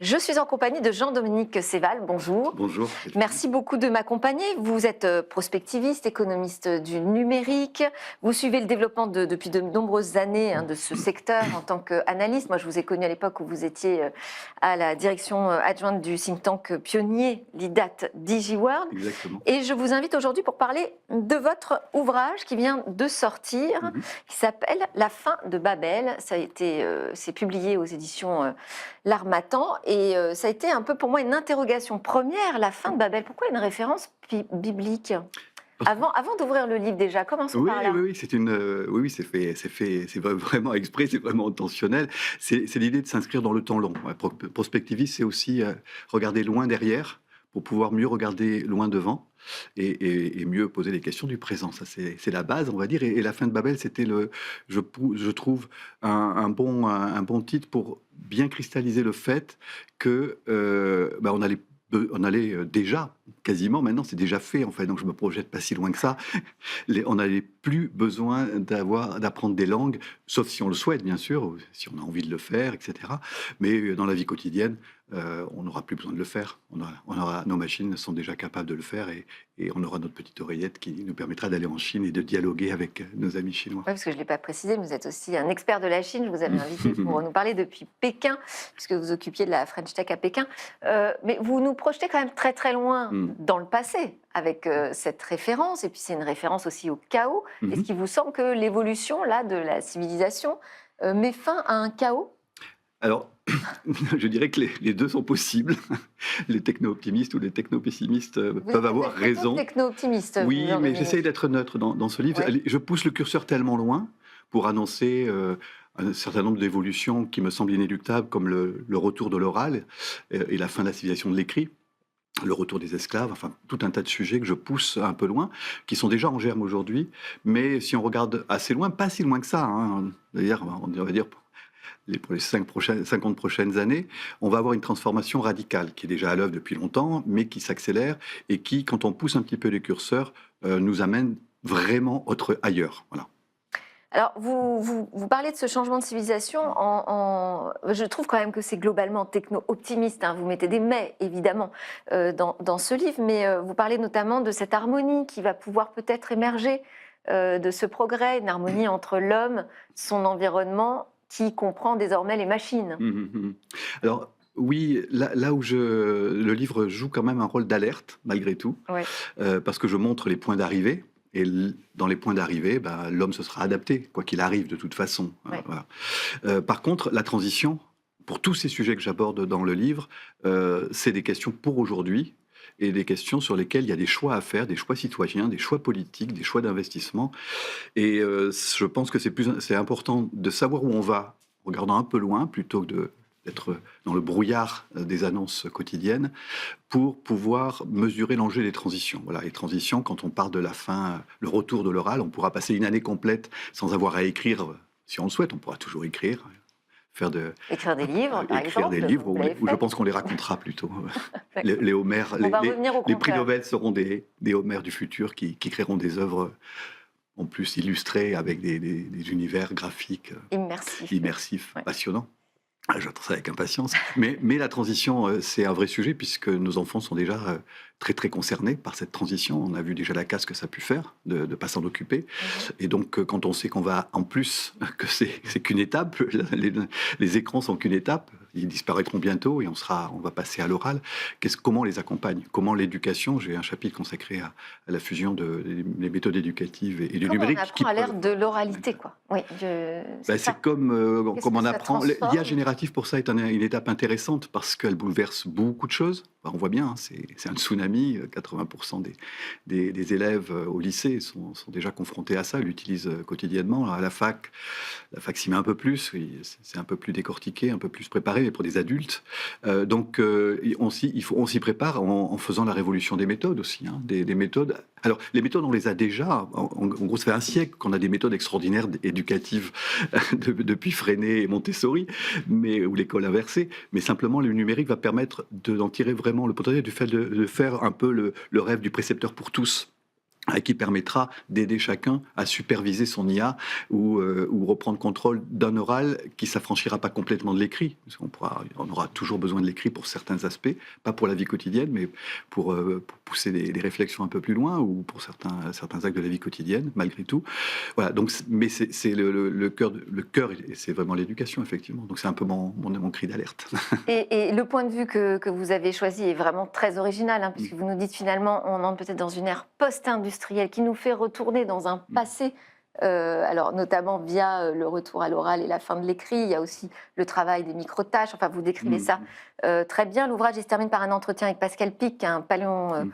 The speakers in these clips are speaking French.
Je suis en compagnie de Jean-Dominique Séval. Bonjour. Bonjour. Merci beaucoup de m'accompagner. Vous êtes prospectiviste, économiste du numérique. Vous suivez le développement depuis de nombreuses années de ce secteur en tant qu'analyste. Moi, je vous ai connu à l'époque où vous étiez à la direction adjointe du think tank pionnier l'IDAT DigiWorld. Exactement. Et je vous invite aujourd'hui pour parler de votre ouvrage qui vient de sortir, qui s'appelle La fin de Babel. Ça a été, c'est publié aux éditions L'Harmattan. Et ça a été un peu pour moi une interrogation première, la fin de Babel. Pourquoi une référence biblique avant d'ouvrir le livre déjà, commençons par là. Oui, c'est c'est vraiment exprès, c'est vraiment intentionnel. C'est l'idée de s'inscrire dans le temps long. Ouais, prospectiviste, c'est aussi regarder loin derrière pour pouvoir mieux regarder loin devant et mieux poser les questions du présent. Ça, c'est la base, on va dire. Et la fin de Babel, c'était je trouve un bon titre pour bien cristalliser le fait que on allait déjà, quasiment, maintenant c'est déjà fait en fait, donc je me projette pas si loin que ça, on n'avait plus besoin d'apprendre des langues, sauf si on le souhaite bien sûr, si on a envie de le faire, etc. Mais dans la vie quotidienne, on n'aura plus besoin de le faire, nos machines sont déjà capables de le faire et on aura notre petite oreillette qui nous permettra d'aller en Chine et de dialoguer avec nos amis chinois. Oui, parce que je ne l'ai pas précisé, mais vous êtes aussi un expert de la Chine. Je vous avais invité pour nous parler depuis Pékin, puisque vous occupiez de la French Tech à Pékin. Mais vous nous projetez quand même très très loin dans le passé avec cette référence. Et puis c'est une référence aussi au chaos. Est-ce qu'il vous semble que l'évolution là, de la civilisation met fin à un chaos ? Alors, je dirais que les deux sont possibles. Les techno-optimistes ou les techno-pessimistes peuvent avoir raison. Techno-optimiste. Oui, mais j'essaye d'être neutre dans ce livre. Ouais. Je pousse le curseur tellement loin pour annoncer un certain nombre d'évolutions qui me semblent inéluctables, comme le retour de l'oral et la fin de la civilisation de l'écrit, le retour des esclaves, enfin tout un tas de sujets que je pousse un peu loin, qui sont déjà en germe aujourd'hui. Mais si on regarde assez loin, pas si loin que ça, d'ailleurs, on va dire pour les 50 prochaines années, on va avoir une transformation radicale qui est déjà à l'œuvre depuis longtemps, mais qui s'accélère et qui, quand on pousse un petit peu les curseurs, nous amène vraiment ailleurs. Voilà. Alors, vous parlez de ce changement de civilisation, je trouve quand même que c'est globalement techno-optimiste, vous mettez des mais, évidemment, dans ce livre, mais vous parlez notamment de cette harmonie qui va pouvoir peut-être émerger de ce progrès, une harmonie entre l'homme, son environnement, qui comprend désormais les machines. Alors, oui, là où le livre joue quand même un rôle d'alerte, malgré tout, parce que je montre les points d'arrivée, et dans les points d'arrivée, l'homme se sera adapté, quoi qu'il arrive, de toute façon. Voilà. Par contre, la transition, pour tous ces sujets que j'aborde dans le livre, c'est des questions pour aujourd'hui, et des questions sur lesquelles il y a des choix à faire, des choix citoyens, des choix politiques, des choix d'investissement. Et je pense que c'est important de savoir où on va, en regardant un peu loin, plutôt que d'être dans le brouillard des annonces quotidiennes, pour pouvoir mesurer l'enjeu des transitions. Voilà, les transitions, quand on parle de la fin, le retour de l'oral, on pourra passer une année complète sans avoir à écrire, si on le souhaite, on pourra toujours écrire. Écrire des livres, par exemple. Écrire des livres, où je pense qu'on les racontera plutôt. les Homères, les prix Nobel seront des Homères du futur qui créeront des œuvres en plus illustrées avec des univers graphiques immersifs, passionnants. J'attends ça avec impatience. Mais la transition, c'est un vrai sujet puisque nos enfants sont déjà très très concernés par cette transition. On a vu déjà la casse que ça a pu faire de ne pas s'en occuper. Et donc quand on sait qu'on va, en plus, que c'est qu'une étape, les écrans sont qu'une étape, ils disparaîtront bientôt et on va passer à l'oral. Comment on les accompagne? Comment l'éducation? J'ai un chapitre consacré à la fusion des méthodes éducatives et du numérique. On apprend à l'ère de l'oralité, quoi. Oui, c'est comme on apprend. L'IA générative, pour ça, est une étape intéressante parce qu'elle bouleverse beaucoup de choses. On voit bien, c'est un tsunami. 80% des élèves au lycée sont déjà confrontés à ça, l'utilisent quotidiennement. À la fac s'y met un peu plus, c'est un peu plus décortiqué, un peu plus préparé, mais pour des adultes. Donc, on s'y prépare en faisant la révolution des méthodes aussi. Des méthodes. Alors, les méthodes, on les a déjà. En gros, ça fait un siècle qu'on a des méthodes extraordinaires éducatives depuis Freinet et Montessori, ou l'école inversée. Mais simplement, le numérique va permettre d'en tirer vraiment le potentiel du fait de faire un peu le rêve du précepteur pour tous. qui permettra d'aider chacun à superviser son IA ou reprendre contrôle d'un oral qui ne s'affranchira pas complètement de l'écrit. On aura toujours besoin de l'écrit pour certains aspects, pas pour la vie quotidienne, mais pour pousser des réflexions un peu plus loin ou pour certains actes de la vie quotidienne, malgré tout. Voilà, donc, mais c'est le cœur, et c'est vraiment l'éducation, effectivement. Donc c'est un peu mon cri d'alerte. Et le point de vue que vous avez choisi est vraiment très original, hein, puisque vous nous dites finalement on entre peut-être dans une ère post-industrielle qui nous fait retourner dans un passé, alors notamment via le retour à l'oral et la fin de l'écrit. Il y a aussi le travail des micro-tâches. Enfin, vous décrivez ça très bien. L'ouvrage se termine par un entretien avec Pascal Pic, un paléontologue.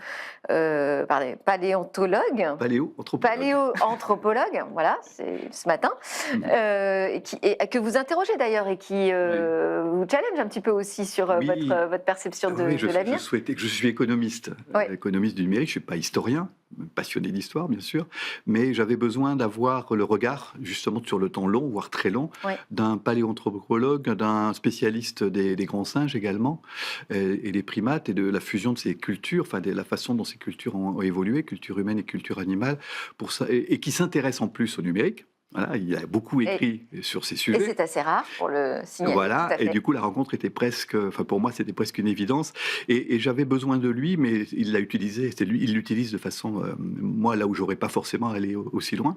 Paléo-anthropologue, voilà, c'est ce matin, que vous interrogez d'ailleurs et qui vous challenge un petit peu aussi sur votre perception de l'avenir. Je suis économiste, économiste du numérique, je ne suis pas historien, passionné d'histoire bien sûr, mais j'avais besoin d'avoir le regard justement sur le temps long, voire très long, d'un paléoanthropologue, d'un spécialiste des grands singes également, et des primates, et de la fusion de ces cultures, enfin de la façon dont ces cultures ont évolué, culture humaine et culture animale, pour ça, et qui s'intéresse en plus au numérique. Voilà, il a beaucoup écrit sur ces sujets. Et c'est assez rare pour le signaler. Voilà, et du coup la rencontre était presque, enfin pour moi c'était presque une évidence. Et j'avais besoin de lui, mais il l'a utilisé. Il l'utilise de façon, moi là où j'aurais pas forcément allé aussi loin.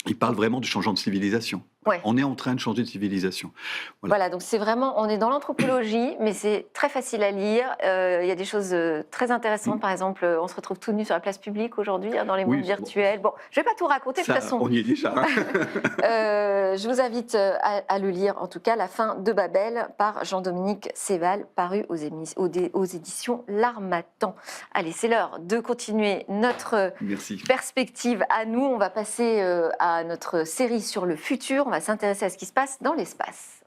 Il parle vraiment du changement de civilisation. On est en train de changer de civilisation. Voilà, donc c'est vraiment, on est dans l'anthropologie, mais c'est très facile à lire. Il y a des choses très intéressantes. Par exemple, on se retrouve tout nu sur la place publique aujourd'hui, dans les mondes virtuels. Bon, je ne vais pas tout raconter, de toute façon. On y est déjà. Je vous invite à le lire, en tout cas, La fin de Babel, par Jean-Dominique Séval, paru aux éditions L'Harmattan. Allez, c'est l'heure de continuer notre perspective à nous. On va passer à notre série sur le futur. On va s'intéresser à ce qui se passe dans l'espace.